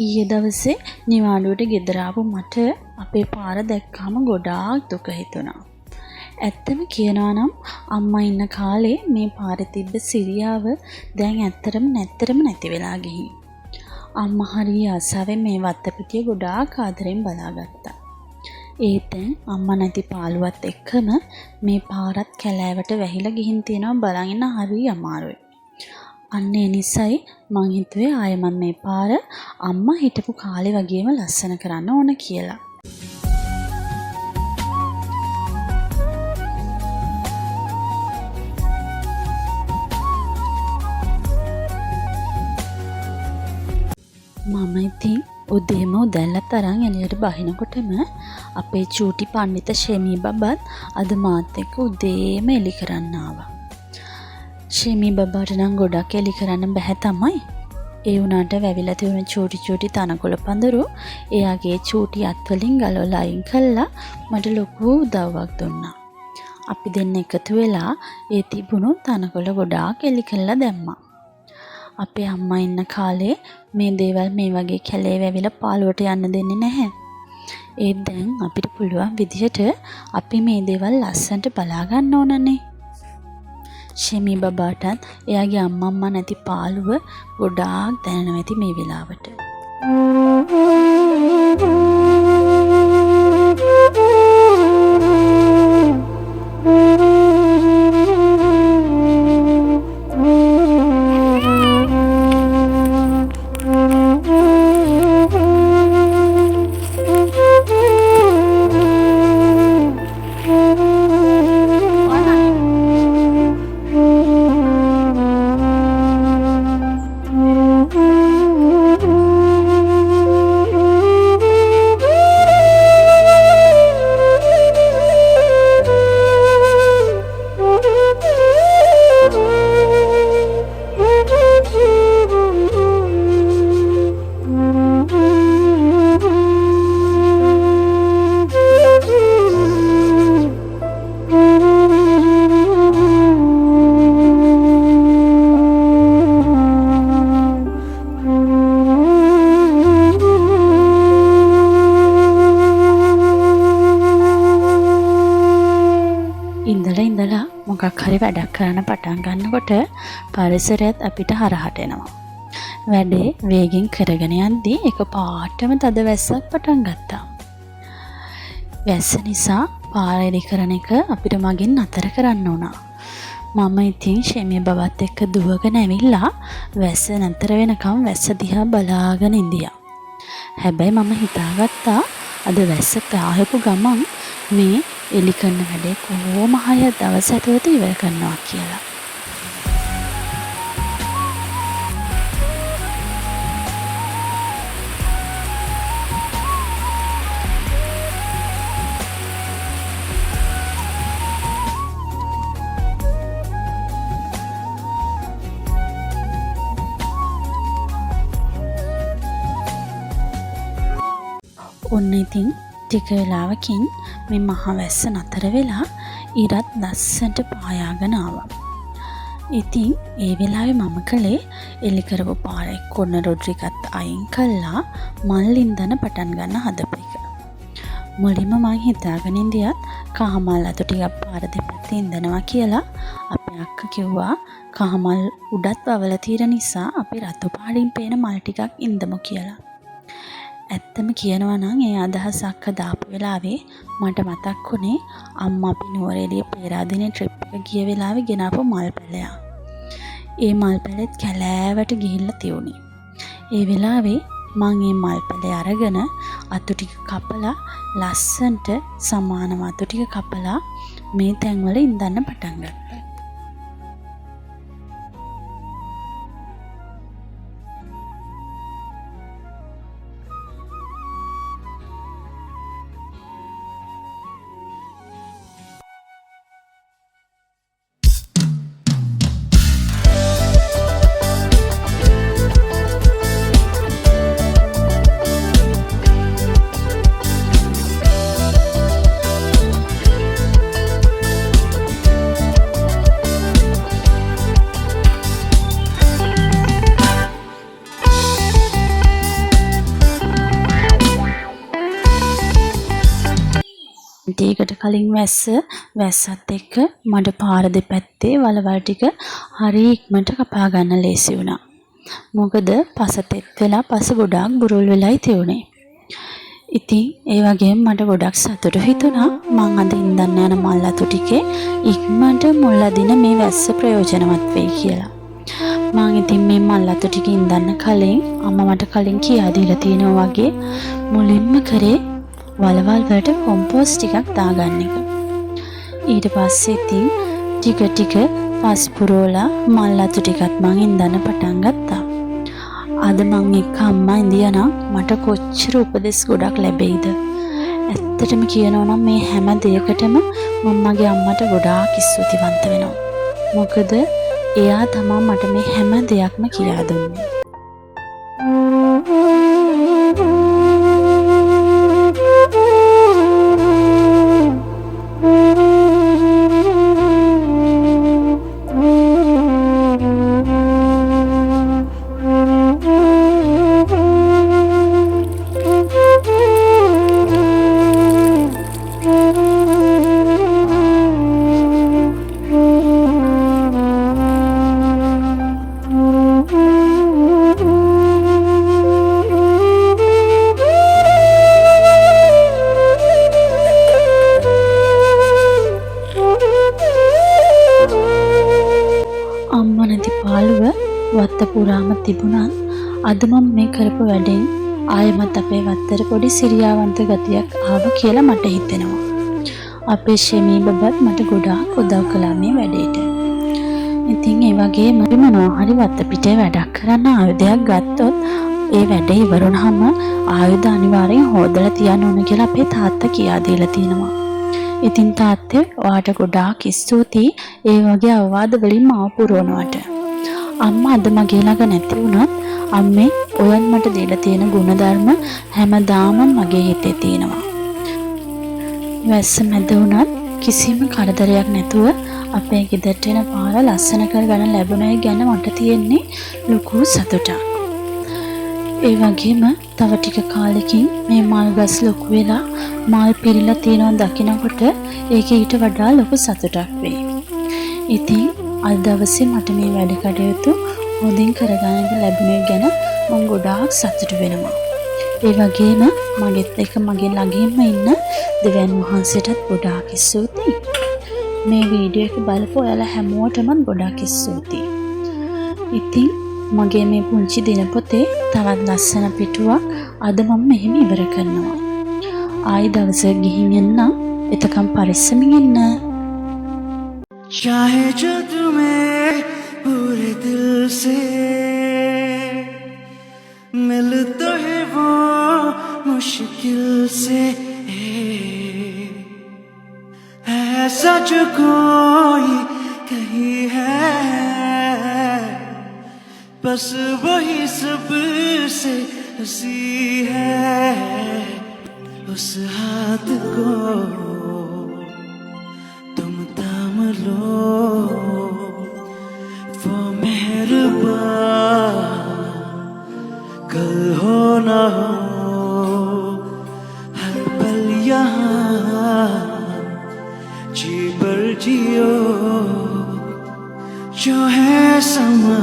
ඊයේ දවසේ නිවාඩුවට ගෙදර ආපු මට අපේ පාර දැක්කම ගොඩාක් දුක හිතුණා. ඇත්තම කියනවා නම් අම්මා ඉන්න කාලේ මේ පාරේ තිබ්බ සිරියාව දැන් ඇත්තටම නැති වෙලා ගිහින්. අම්මා හරිය ආසාවෙන් මේ වත්තපිටිය ගොඩාක් ආදරෙන් බලාගත්තා. ඒත් අම්මා නැති පාළුවත් එක්කම මේ පාරත් කැලෑවට වැහිලා ගිහින් තියෙනවා බලන් ඉන්න හරිය අමාරුයි. අන්න ඒ නිසයි මං හිතුවේ ආයෙමත් මේ පාර අම්මා හිටපු කාලේ වගේම ලස්සන කරන්න ඕන කියලා. මම ඉතින් උදේම උදැල්ලත් අරන් එළියට බහිනකොටම අපේ චූටි පණ්ඩිත ෂෙමී බබත් අද මාත් එක්ක උදේම එලි කරන්න ආවා. ෂෙමී බබාට නම් ගොඩක් එලි කරන්න බෑ තමයි. ඒ වුණාට වැවිලා තිබුණ චූටි තනකොළ පඳුරු එයාගේ චූටි අත්වලින් ගලවලා අයින් කළා මට ලොකු උදව්වක් දුන්නා. අපි දෙන්න එකතු වෙලා ඒ තිබුණු තනකොළ ගොඩාක් එලි කළා දැම්මා. අපේ අම්මා ඉන්න කාලේ මේ දේවල් මේ වගේ කැලේ වැවිලා පාළුවට යන්න දෙන්නේ නැහැ. ඒත් දැන් අපිට පුළුවන් විදිහට අපි මේ දේවල් ලස්සනට බලා ගන්න ඕනනේ. ෂෙමී බබාටත් එයාගේ අම්මා නැති පාළුව ගොඩාක් දැනෙනවා ඇති මේ වෙලාවට. ඉඳලා මොකක් හරි වැඩක් කරන්න පටන් ගන්නකොට පරිසරයත් අපිට හරහට එනවා. වැඩේ වේගෙන් කරගෙන යද්දී එකපාරටම තද වැස්සක් පටන් ගත්තා. වැස්ස නිසා පාර එලි කරන එක අපිට මගින් නතර කරන්න වුණා. මම ඉතින් ෂෙමී බබත් එක්ක දුවගෙන ඇවිල්ලා වැස්ස නතර වෙනකම් වැස්ස දිහා බලාගෙන ඉඳියා. හැබැයි මම හිතාගත්තා අද වැස්ස පාහපු ගමන් මේ එලි කරන වැඩේ කොහොම හරි දවස් ඇතුළත ඉවර කරනවා කියලා. ඔන්න ඉතින් ටික වෙලාවකින් මේ මහ වැස්ස නතර වෙලා ඉරත් ලස්සනට පායාගෙන ආවා. ඉතින් ඒ වෙලාවේ මම කළේ එලි කරපු පාරේ කොන්න රොඩ්රිගත් අයින් කළා මල් ඉන්දන පටන් ගන්න හදපු එක. මුලින්ම මං හිතාගෙන ඉඳියත් කහමල් අතු ටිකක් පාර දෙපැත්තේ ඉඳනවා කියලා අපේ අක්කා කිව්වා කහමල් උඩත් වවලා තියෙන නිසා අපි රතු පාටින් පේන මල් ටිකක් ඉඳමු කියලා. ඇත්තම කියනවා නම් ඒ අදහස අක්කා දාපු වෙලාවේ මට මතක් වුණේ අම්මා අපි නුවරඑළිය පෙරාදෙණිය ට්‍රිප් එක ගිය වෙලාවේ ගෙනාපු මල් පැලයක්. ඒ මල් පැලෙත් කැලෑවට ගිහිල්ලා තියුණේ. ඒ වෙලාවේ මං මේ මල් පැලේ අරගෙන අතු ටික කපලා ලස්සන්ට සමානව අතු ටික කපලා මේ තැන්වල ඉඳන්න පටන් ගත්තා. ටිකට කලින් වැස්සත් එක්ක මඩ පාර දෙපැත්තේ වලවල් ටික හරි ඉක්මනට කපා ගන්න ලේසි වුණා. මොකද පස තෙත් වෙලා පස ගොඩාක් බුරුල් වෙලායි තියුනේ. ඉතින් ඒ වගේම මට ගොඩක් සතුටු හිතුණා මං අද ඉඳන් යන මල් අතු ටිකේ ඉක්මනට මුල් අදින මේ වැස්ස ප්‍රයෝජනවත් වෙයි කියලා. මං ඉතින් මේ මල් අතු ටික ඉඳන් කලින් අම්මා මට කලින් කියා දීලා තියෙනවා වගේ මුලින්ම කරේ වලවල් වලට කොම්පෝස්ට් ටිකක් දාගන්න එක. ඊට පස්සේ ඉතින් ටික පස් පුරවලා මල් අතු ටිකත් මං ඉඳන් පටන් ගත්තා. අද මං එක්ක අම්මා ඉඳියා මට කොච්චර උපදෙස් ගොඩක් ලැබෙයිද. ඇත්තටම කියනවා නම් මේ හැම දෙයකටම මම මගේ අම්මට ගොඩාක් ස්තුතිවන්ත වෙනවා. මොකද එයා තමයි මට මේ හැම දෙයක්ම කියලා දුන්නේ. වත්ත පුරාම තිබුණත් අද මම මේ කරපු වැඩෙන් ආයෙමත් අපේ වත්තට පොඩි සිරියාවන්ත ගතියක් ආව කියලා මට හිතෙනවා. අපේ ෂෙමී බබත් මට ගොඩාක් උදව් කළා මේ වැඩේට. ඉතින් ඒ වගේම මොනවා හරි වත්ත පිටේ වැඩක් කරන්න ආයුධයක් ගත්තොත් ඒ වැඩේ ඉවර වුණාම ආයුධ අනිවාර්යෙන් හොදලා තියන්න ඕන කියලා අපේ තාත්තා කියා දීලා තිනවා. ඉතින් තාත්තේ ඔයාට ගොඩාක් ස්තුතියි ඒ වගේ අවවාද වලින් මාව පුරවනවට. අම්මා අද මගේ ළඟ නැති වුණත් අම්මේ ඔයන් මට දීලා තියෙන ගුණධර්ම හැමදාම මගේ හිතේ තියෙනවා. වැස්ස මැද වුණත් කිසිම කරදරයක් නැතුව අපේ ගෙදරට එන පාර ලස්සන කරගන්න ලැබුණේ ගැන මට තියෙන්නේ ලොකු සතුටක්. ඒ වගේම තව ටික කාලෙකින් මේ මල් ගස් ලොකු වෙලා මල් පිරিলা තියෙනවා දකිනකොට ඒක ඊට වඩා ලොකු සතුටක් වෙයි. ඉතින් අද දවසේ මට මේ වැඩ කටයුතු හොඳින් කරගන්න ලැබුණේ ගැන මම ගොඩාක් සතුටු වෙනවා. ඒ වගේම මගෙත් එක මගේ ළඟින්ම ඉන්න දෙවියන් වහන්සේටත් ගොඩාක් ස්තුතියි. මේ වීඩියෝ එක බලපු ඔයාලා හැමෝටම ගොඩාක් ස්තුතියි. ඉතින් මගේ මේ පුංචි දිනපොතේ තවත් ලස්සන පිටුවක් අද මම මෙහෙම ඉවර කරනවා. ආයි දවසක් ගිහින් එන්න. එතකම් පරිස්සමින් ඉන්න. चाहे जो तुम्हें पूरे दिल से मिल तो है वो मुश्किल से ऐसा जो कोई कहीं है बस वही सब से हंसी है उस हाथ को लो वो मेहरबान कल हो ना हो हर पल यहाँ जी भर जियो जो है समा